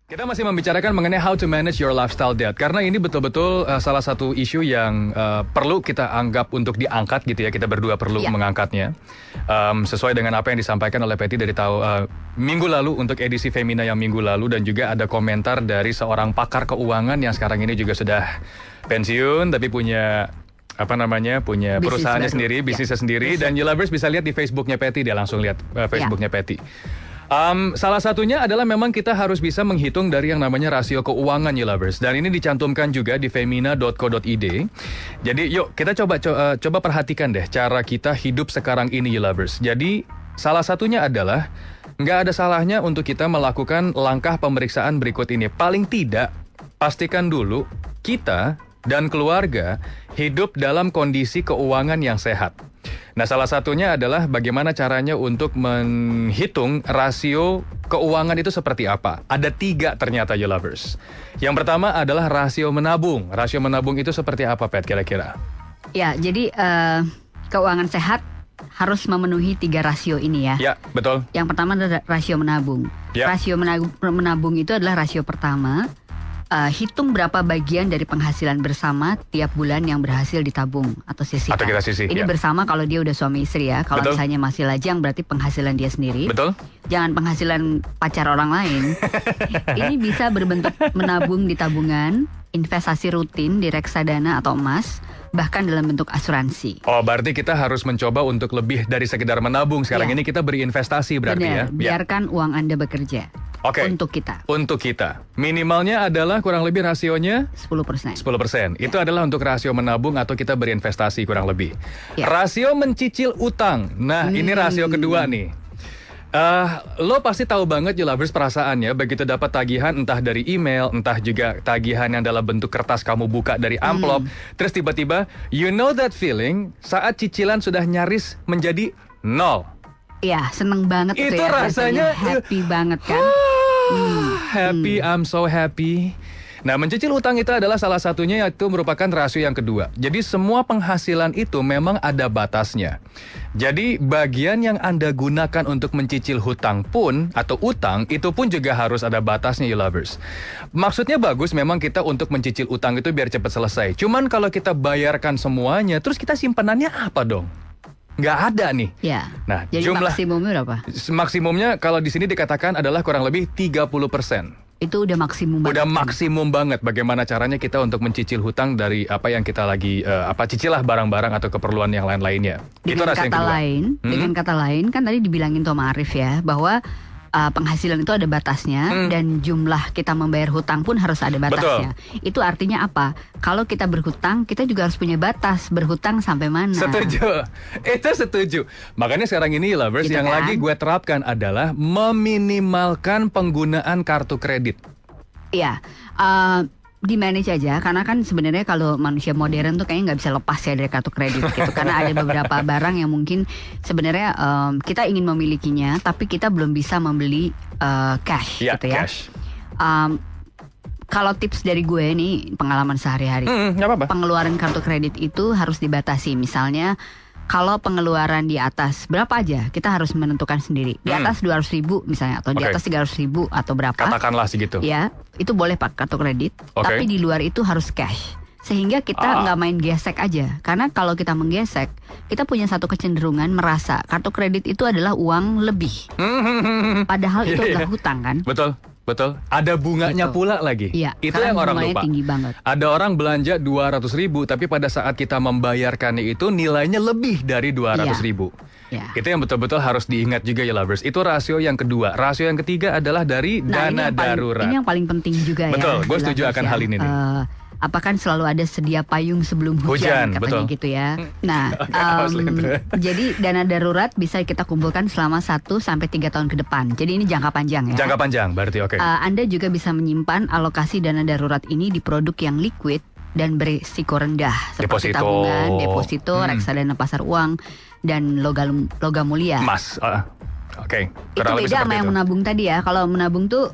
Kita masih membicarakan mengenai how to manage your lifestyle debt. Karena ini betul-betul salah satu isu yang perlu kita anggap untuk diangkat gitu ya. Kita berdua perlu mengangkatnya. Sesuai dengan apa yang disampaikan oleh Patty dari minggu lalu untuk edisi Femina yang minggu lalu. Dan juga ada komentar dari seorang pakar keuangan yang sekarang ini juga sudah pensiun. Tapi punya punya perusahaannya sendiri, bisnisnya sendiri. Dan you lovers bisa lihat di Facebooknya Patty. Dia langsung lihat Facebooknya Patty. Salah satunya adalah memang kita harus bisa menghitung dari yang namanya rasio keuangan, you lovers. Dan ini dicantumkan juga di femina.co.id. Jadi yuk kita coba perhatikan deh cara kita hidup sekarang ini, you lovers. Jadi salah satunya adalah nggak ada salahnya untuk kita melakukan langkah pemeriksaan berikut ini. Paling tidak pastikan dulu kita dan keluarga hidup dalam kondisi keuangan yang sehat. Nah, salah satunya adalah bagaimana caranya untuk menghitung rasio keuangan itu seperti apa. Ada 3 ternyata, you lovers. Yang pertama adalah rasio menabung. Rasio menabung itu seperti apa, Pat, kira-kira? Ya, jadi keuangan sehat harus memenuhi 3 rasio ini ya. Ya, betul. Yang pertama adalah rasio menabung. Ya. Rasio menabung itu adalah rasio pertama. Hitung berapa bagian dari penghasilan bersama tiap bulan yang berhasil ditabung atau sisihkan. Atau kita sisih, ini bersama kalau dia udah suami istri ya. Kalau misalnya masih lajang berarti penghasilan dia sendiri. Betul. Jangan penghasilan pacar orang lain. Ini bisa berbentuk menabung di tabungan, investasi rutin di reksadana atau emas, bahkan dalam bentuk asuransi. Oh, berarti kita harus mencoba untuk lebih dari sekedar menabung. Sekarang ini kita berinvestasi berarti. Benar, biarkan uang Anda bekerja. Untuk kita. Untuk kita. Minimalnya adalah kurang lebih rasionya 10%. 10%. Itu adalah untuk rasio menabung atau kita berinvestasi kurang lebih. Rasio mencicil utang. Nah, ini rasio kedua nih. Lo pasti tahu banget, you lovers, perasaannya begitu dapat tagihan entah dari email, entah juga tagihan yang dalam bentuk kertas kamu buka dari amplop. Terus tiba-tiba, you know that feeling saat cicilan sudah nyaris menjadi 0. Ya, seneng banget itu ya. Rasanya happy banget kan. Happy, I'm so happy. Nah, mencicil utang itu adalah salah satunya, yaitu merupakan rasio yang kedua. Jadi semua penghasilan itu memang ada batasnya. Jadi bagian yang Anda gunakan untuk mencicil hutang pun, atau utang, itu pun juga harus ada batasnya, you lovers. Maksudnya bagus memang kita untuk mencicil utang itu biar cepat selesai. Cuman kalau kita bayarkan semuanya, terus kita simpanannya apa dong? Nggak ada nih. Ya. Nah, jadi jumlah maksimumnya berapa? Maksimumnya kalau di sini dikatakan adalah kurang lebih 30%. Itu udah maksimum banget. Udah maksimum banget. Bagaimana caranya kita untuk mencicil hutang dari apa yang kita lagi cicil lah barang-barang atau keperluan yang lain-lainnya. Dengan kata lain kan tadi dibilangin Tom Arif ya bahwa penghasilan itu ada batasnya dan jumlah kita membayar hutang pun harus ada batasnya. Betul. Itu artinya apa? Kalau kita berhutang, kita juga harus punya batas berhutang sampai mana. Setuju. Itu setuju. Makanya sekarang ini lovers gitu yang lagi gue terapkan adalah meminimalkan penggunaan kartu kredit. Iya. Di manage aja, karena kan sebenarnya kalau manusia modern tuh kayaknya nggak bisa lepas ya dari kartu kredit gitu. Karena ada beberapa barang yang mungkin sebenarnya kita ingin memilikinya, tapi kita belum bisa membeli cash gitu ya. Cash. Kalau tips dari gue nih, pengalaman sehari-hari, pengeluaran kartu kredit itu harus dibatasi. Misalnya kalau pengeluaran di atas berapa aja, kita harus menentukan sendiri. Di atas 200.000 misalnya, atau di atas 300.000 atau berapa. Katakanlah segitu. Ya, itu boleh pakai kartu kredit. Tapi di luar itu harus cash. Sehingga kita nggak main gesek aja. Karena kalau kita menggesek, kita punya satu kecenderungan merasa kartu kredit itu adalah uang lebih. Padahal itu adalah hutang kan. Betul. Ada bunganya pula lagi. Iya, itu yang orang lupa. Tinggi banget. Ada orang belanja 200.000, tapi pada saat kita membayarkannya itu nilainya lebih dari 200.000. Ya. Itu yang betul-betul harus diingat juga ya lovers. Itu rasio yang kedua. Rasio yang ketiga adalah dari dana darurat. Ini yang paling penting juga ya. Betul, gue setuju akan hal ini nih. Kan selalu ada sedia payung sebelum hujan katanya gitu ya. Nah, jadi dana darurat bisa kita kumpulkan selama 1-3 tahun ke depan. Jadi ini jangka panjang ya. Jangka panjang berarti oke. Anda juga bisa menyimpan alokasi dana darurat ini di produk yang liquid dan berisiko rendah seperti tabungan, deposito, reksadana pasar uang dan logam mulia. Emas. Oke. Itu beda sama yang menabung tadi ya. Kalau menabung tuh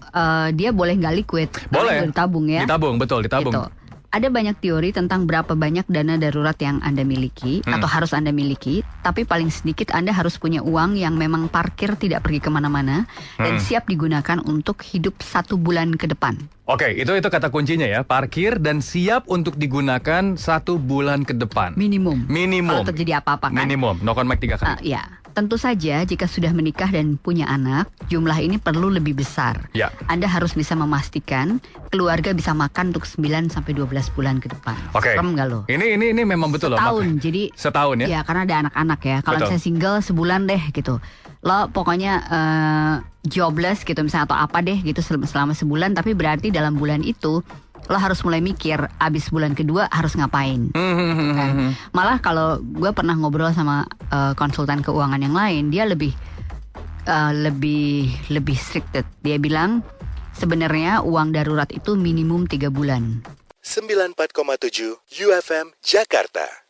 dia boleh nggak liquid. Boleh. Ditabung ya. Ditabung, betul, ditabung. Gitu. ada banyak teori tentang berapa banyak dana darurat yang Anda miliki atau harus Anda miliki, tapi paling sedikit Anda harus punya uang yang memang parkir tidak pergi kemana-mana dan siap digunakan untuk hidup 1 bulan ke depan. Oke, itu kata kuncinya ya, parkir dan siap untuk digunakan 1 bulan ke depan. Minimum. Minimum. Kalau terjadi apa-apa kan. Minimum, no on mic 3 kali. Ya, tentu saja jika sudah menikah dan punya anak, jumlah ini perlu lebih besar. Ya. Anda harus bisa memastikan keluarga bisa makan untuk 9 sampai 12 bulan ke depan. Oke. Serem nggak lo? Ini memang betul loh. Setahun, jadi setahun ya? Ya, karena ada anak-anak ya. Kalau Betul. misalnya single sebulan deh gitu. Lo pokoknya jobless gitu misalnya atau apa deh gitu selama sebulan, tapi berarti dalam bulan itu lo harus mulai mikir abis bulan kedua harus ngapain. Kan? Malah kalau gue pernah ngobrol sama konsultan keuangan yang lain, dia lebih restricted. Dia bilang sebenarnya uang darurat itu minimum 3 bulan. 94,7 UFM Jakarta.